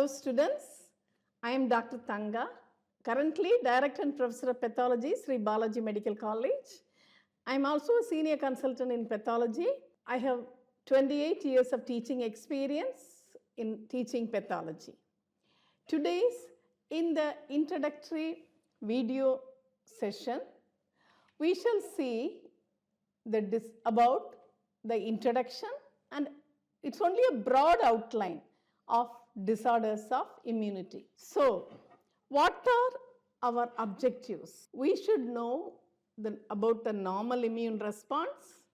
Hello students, I am Dr. Thanka, currently Director and Professor of Pathology, Sree Balaji Medical College. I am also a Senior Consultant in Pathology. I have 28 years of teaching experience in teaching pathology. Today's in the introductory video session, we shall see about the introduction, and it's only a broad outline of disorders of immunity. So, what are our objectives? We should know about the normal immune response,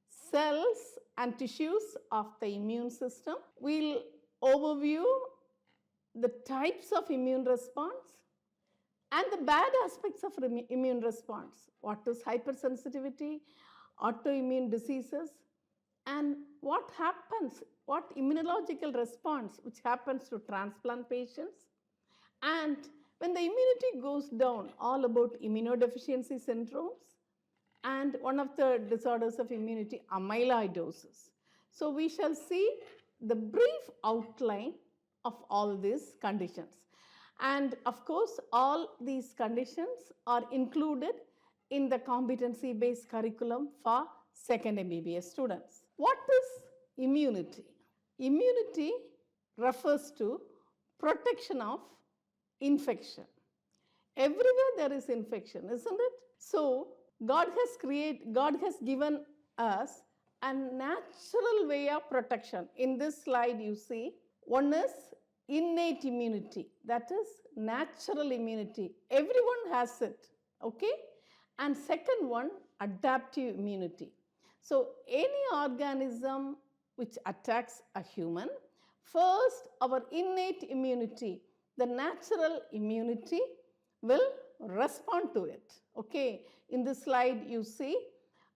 cells and tissues of the immune system. We'll overview the types of immune response and the bad aspects of immune response. What is hypersensitivity, autoimmune diseases, and what happens, what immunological response which happens to transplant patients. And when the immunity goes down, all about immunodeficiency syndromes, and one of the disorders of immunity, amyloidosis. So we shall see the brief outline of all these conditions. And of course, all these conditions are included in the competency-based curriculum for second MBBS students. What is immunity? Immunity refers to protection of infection. Everywhere there is infection, isn't it? So God has given us a natural way of protection. In this slide you see, one is innate immunity, that is natural immunity. Everyone has it, okay? And second one, adaptive immunity. So any organism which attacks a human, first our innate immunity, the natural immunity will respond to it, okay? In this slide you see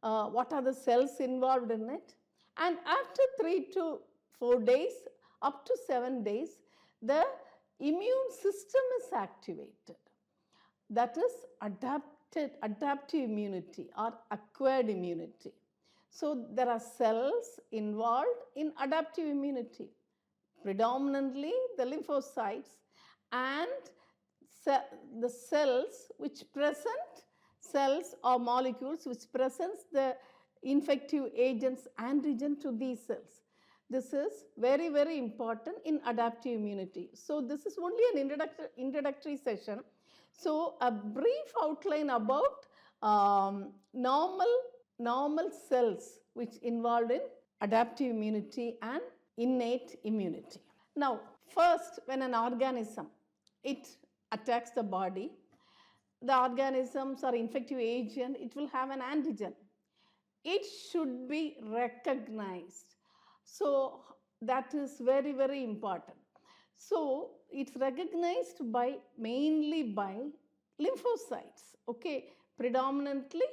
what are the cells involved in it, and after 3 to 4 days, up to 7 days, the immune system is activated. That is adaptive immunity or acquired immunity. So there are cells involved in adaptive immunity, predominantly the lymphocytes and the cells which present, cells or molecules which presents the infective agents antigen to these cells. This is very, very important in adaptive immunity. So this is only an introductory session. So a brief outline about normal cells which involved in adaptive immunity and innate immunity. Now, first, when an organism, it attacks the body, the organisms or infective agent, it will have an antigen. It should be recognized. So that is very, very important. So it's recognized mainly by lymphocytes, okay, predominantly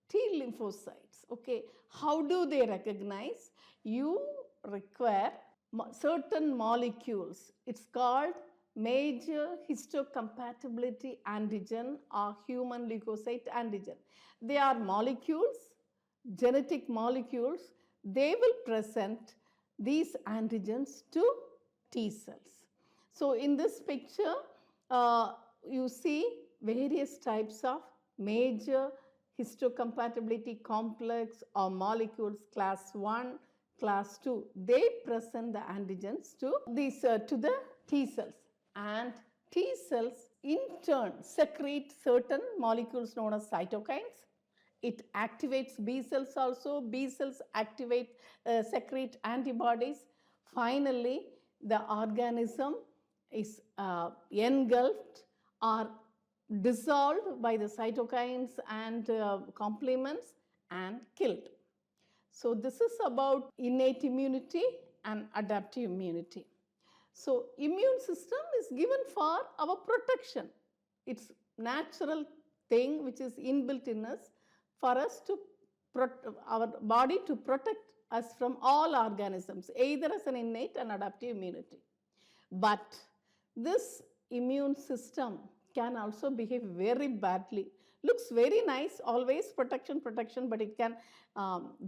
T lymphocytes, okay. How do they recognize? You require certain molecules. It's called major histocompatibility antigen or human leukocyte antigen. They are molecules, genetic molecules. They will present these antigens to T cells. So in this picture, you see various types of major histocompatibility complex or molecules, class 1, class 2. They present the antigens to the T cells. And T cells in turn secrete certain molecules known as cytokines. It activates B cells also. B cells secrete antibodies. Finally, the organism is engulfed or dissolved by the cytokines and complements and killed. So this is about innate immunity and adaptive immunity. So immune system is given for our protection. It's natural thing which is inbuilt in us for us to our body to protect us from all organisms, either as an innate and adaptive immunity. But this immune system can also behave very badly. Looks very nice, always protection, but it can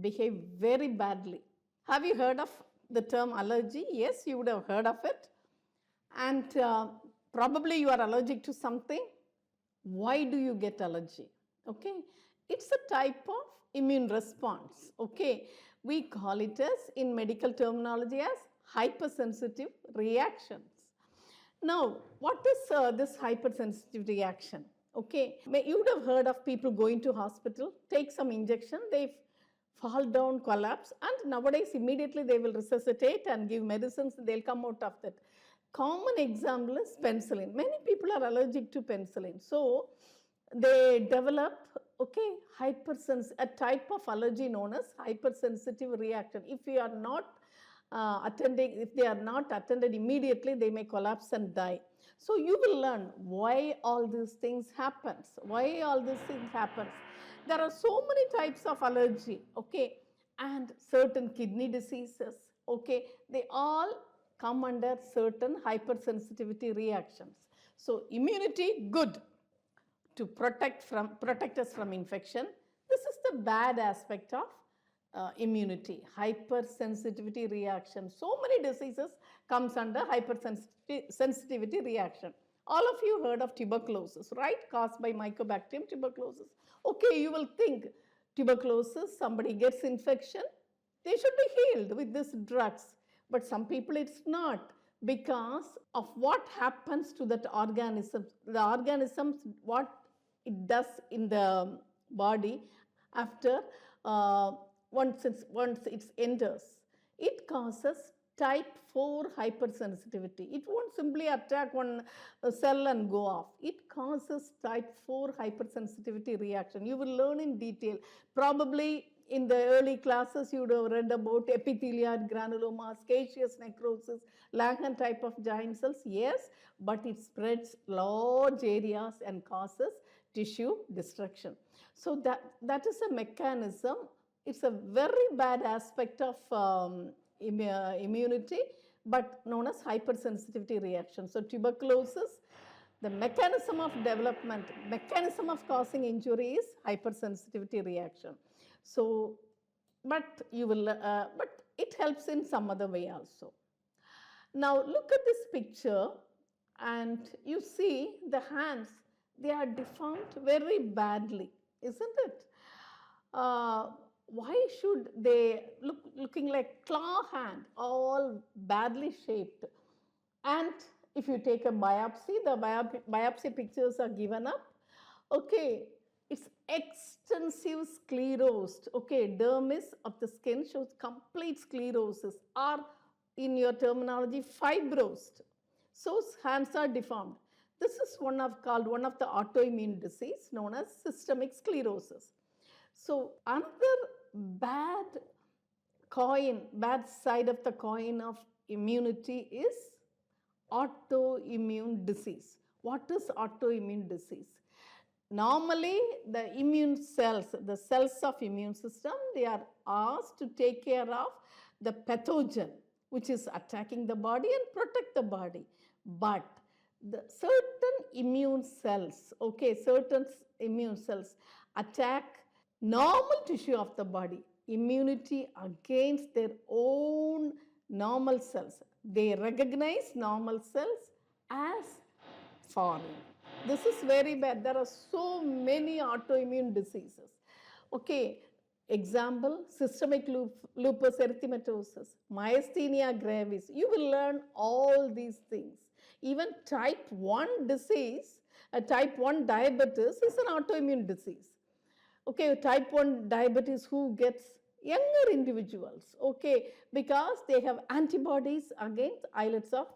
behave very badly. Have you heard of the term allergy? Yes, you would have heard of it. And probably you are allergic to something. Why do you get allergy? Okay, it's a type of immune response. Okay, we call it as, in medical terminology, as hypersensitive reactions. Now, what is this hypersensitive reaction? Okay, you would have heard of people going to hospital, take some injection, they fall down, collapse, and nowadays immediately they will resuscitate and give medicines, they'll come out of that. Common example is penicillin. Many people are allergic to penicillin. So they develop, okay, a type of allergy known as hypersensitive reaction. If you are not if they are not attended immediately, they may collapse and die. So you will learn why all these things happens. Why all these things happens. There are so many types of allergy, okay, and certain kidney diseases, okay, they all come under certain hypersensitivity reactions. So immunity, good, to protect us from infection. This is the bad aspect of immunity, hypersensitivity reaction. So many diseases comes under hypersensitivity reaction. All of you heard of tuberculosis, right? Caused by Mycobacterium tuberculosis. Okay, you will think tuberculosis, somebody gets infection, they should be healed with these drugs. But some people it's not, because of what happens to that organism. The organisms, what it does in the body after once it enters, it causes type 4 hypersensitivity. It won't simply attack one cell and go off. It causes type 4 hypersensitivity reaction. You will learn in detail. Probably in the early classes, you would have read about epithelial granulomas, caseous necrosis, Langhans type of giant cells. Yes, but it spreads large areas and causes tissue destruction. So that is a mechanism. It's a very bad aspect of immunity, but known as hypersensitivity reaction. So tuberculosis, the mechanism of development, mechanism of causing injury is hypersensitivity reaction. So, but it helps in some other way also. Now look at this picture and you see the hands, they are deformed very badly, isn't it? Why should they looking like claw hand, all badly shaped? And if you take a biopsy, the biopsy pictures are given up. Okay, it's extensive sclerosed. Okay, dermis of the skin shows complete sclerosis, or in your terminology, fibrosed. So hands are deformed. This is called one of the autoimmune disease known as systemic sclerosis. So another bad side of the coin of immunity is autoimmune disease. What is autoimmune disease? Normally, the immune cells, the cells of immune system, they are asked to take care of the pathogen, which is attacking the body and protect the body. But the certain immune cells attack normal tissue of the body, immunity against their own normal cells. They recognize normal cells as foreign. This is very bad. There are so many autoimmune diseases. Okay, example, systemic lupus erythematosus, myasthenia gravis. You will learn all these things. Even type 1 disease, type 1 diabetes is an autoimmune disease. Okay, type 1 diabetes who gets younger individuals, okay, because they have antibodies against islets of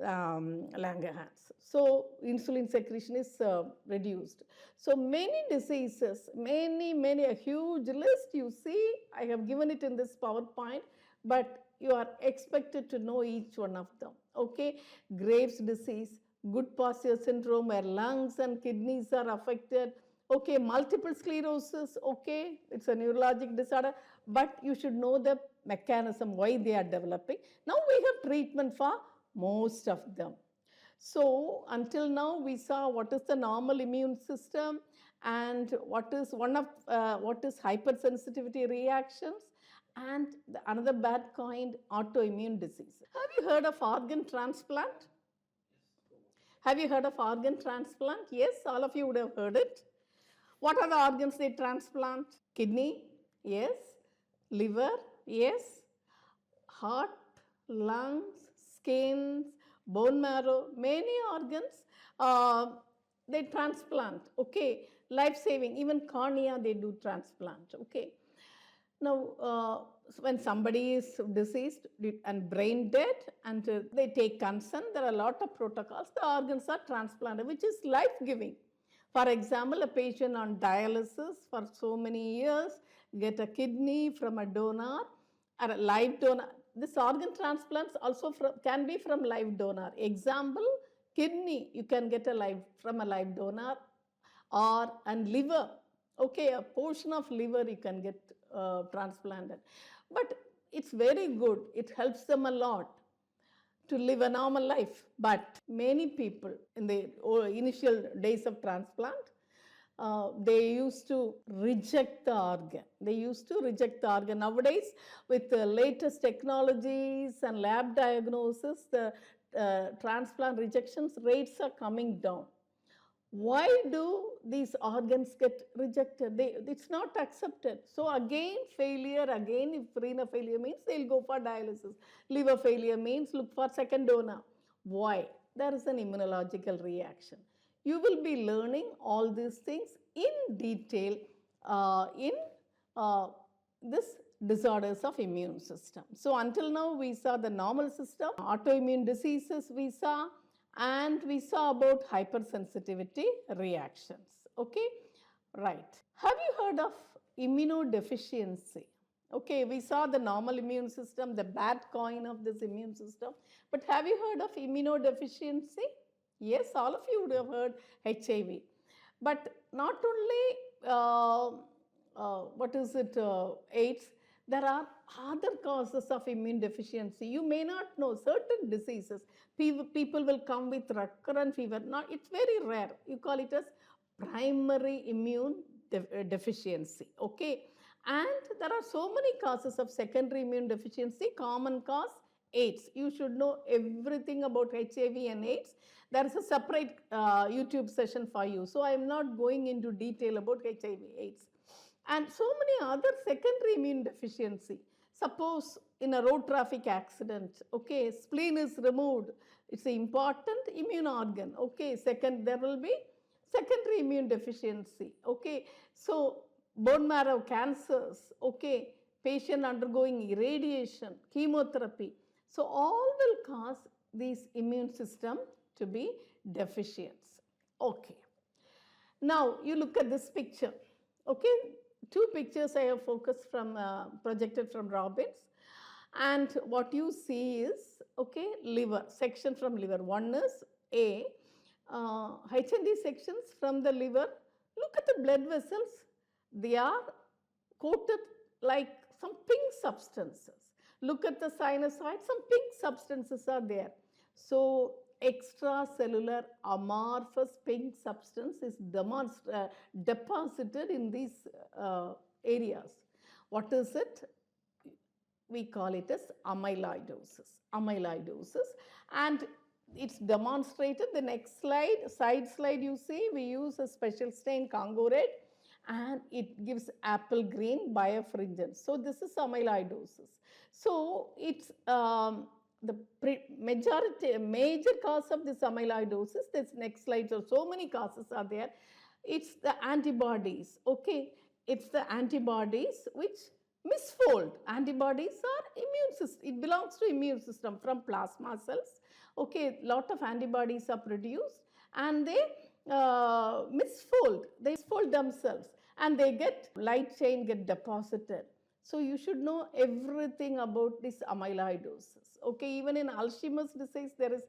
Langerhans. So insulin secretion is reduced. So many diseases, a huge list you see, I have given it in this PowerPoint, but you are expected to know each one of them, okay. Graves' disease, Goodpassage syndrome where lungs and kidneys are affected, okay, multiple sclerosis, okay, it's a neurologic disorder, but you should know the mechanism, why they are developing. Now we have treatment for most of them. So until now we saw what is the normal immune system and what is hypersensitivity reactions and another bad kind, autoimmune disease. Have you heard of organ transplant? Have you heard of organ transplant? Yes, all of you would have heard it. What are the organs they transplant? Kidney, yes. Liver, yes. Heart, lungs, skins, bone marrow, many organs they transplant, okay. Life-saving, even cornea they do transplant, okay. Now, when somebody is deceased and brain dead and they take consent, there are a lot of protocols. The organs are transplanted, which is life-giving. For example, a patient on dialysis for so many years get a kidney from a donor or a live donor. This organ transplants also can be from live donor. Example, kidney you can get from a live donor, or and liver. Okay, a portion of liver you can get transplanted. But it's very good. It helps them a lot to live a normal life. But many people in the initial days of transplant, they used to reject the organ. They used to reject the organ. Nowadays, with the latest technologies and lab diagnosis, the transplant rejections rates are coming down. Why do these organs get rejected? It's not accepted. So again, failure, again, if renal failure means they'll go for dialysis. Liver failure means look for second donor. Why? There is an immunological reaction. You will be learning all these things in detail in this disorders of immune system. So until now, we saw the normal system, autoimmune diseases we saw, and we saw about hypersensitivity reactions. Okay, right. Have you heard of immunodeficiency? Okay, we saw the normal immune system, the bad coin of this immune system. But have you heard of immunodeficiency? Yes, all of you would have heard HIV. But not only, AIDS, there are other causes of immune deficiency. You may not know certain diseases. People will come with recurrent fever. It's very rare. You call it as primary immune deficiency. Okay. And there are so many causes of secondary immune deficiency. Common cause, AIDS. You should know everything about HIV and AIDS. There is a separate YouTube session for you. So I am not going into detail about HIV, AIDS. And so many other secondary immune deficiency. Suppose in a road traffic accident, okay, spleen is removed. It's an important immune organ. Okay, there will be secondary immune deficiency. Okay, so bone marrow cancers. Okay, patient undergoing irradiation, chemotherapy. So all will cause these immune system to be deficient. Okay. Now you look at this picture. Okay, two pictures I have focused from projected from Robbins, and what you see is, okay, liver section from liver. One is A, H&D sections from the liver. Look at the blood vessels. They are coated like some pink substances. Look at the sinusoid, some pink substances are there. So extracellular amorphous pink substance is deposited in these areas. What is it? We call it as amyloidosis. Amyloidosis, and it's demonstrated. The next slide, side slide, you see, we use a special stain, Congo red, and it gives apple green birefringence. So this is amyloidosis. So it's the major cause of this amyloidosis. This next slide, so many causes are there. It's the antibodies. Okay, it's the antibodies which misfold. Antibodies are immune system. It belongs to immune system from plasma cells. Okay, lot of antibodies are produced and they misfold. They misfold themselves and they get light chain get deposited. So you should know everything about this amyloidosis. Okay, even in Alzheimer's disease, there is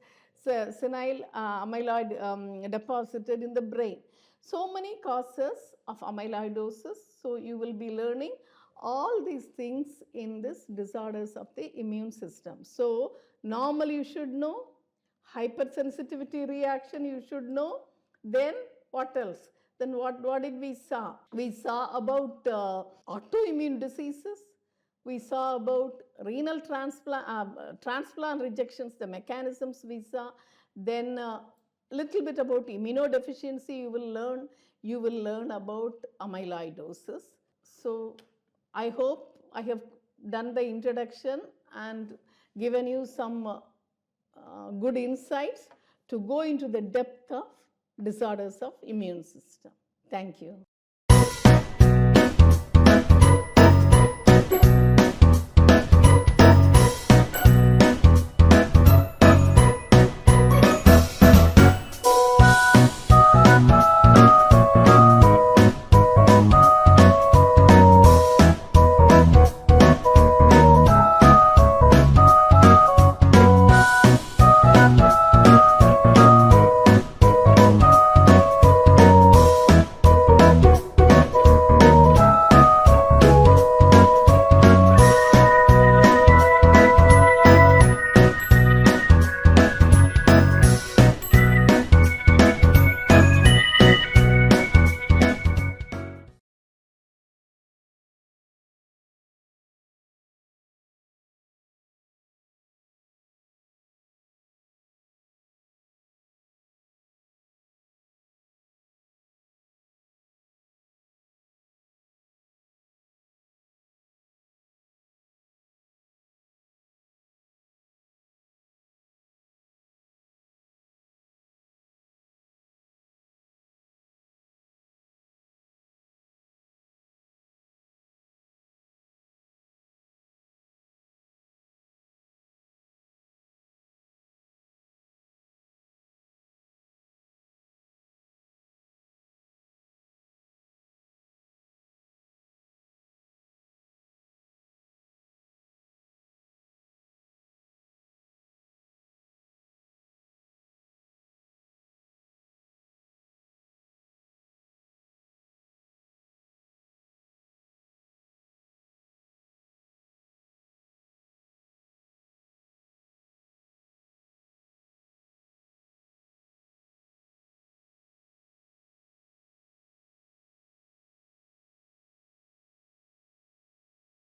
senile amyloid deposited in the brain. So many causes of amyloidosis. So you will be learning all these things in this disorders of the immune system. So normally you should know, hypersensitivity reaction you should know. Then what else? Then what did we saw? We saw about autoimmune diseases. We saw about renal transplant rejections, the mechanisms we saw. Then little bit about immunodeficiency. You will learn about amyloidosis. So I hope I have done the introduction and given you some good insights to go into the depth of disorders of immune system. Thank you.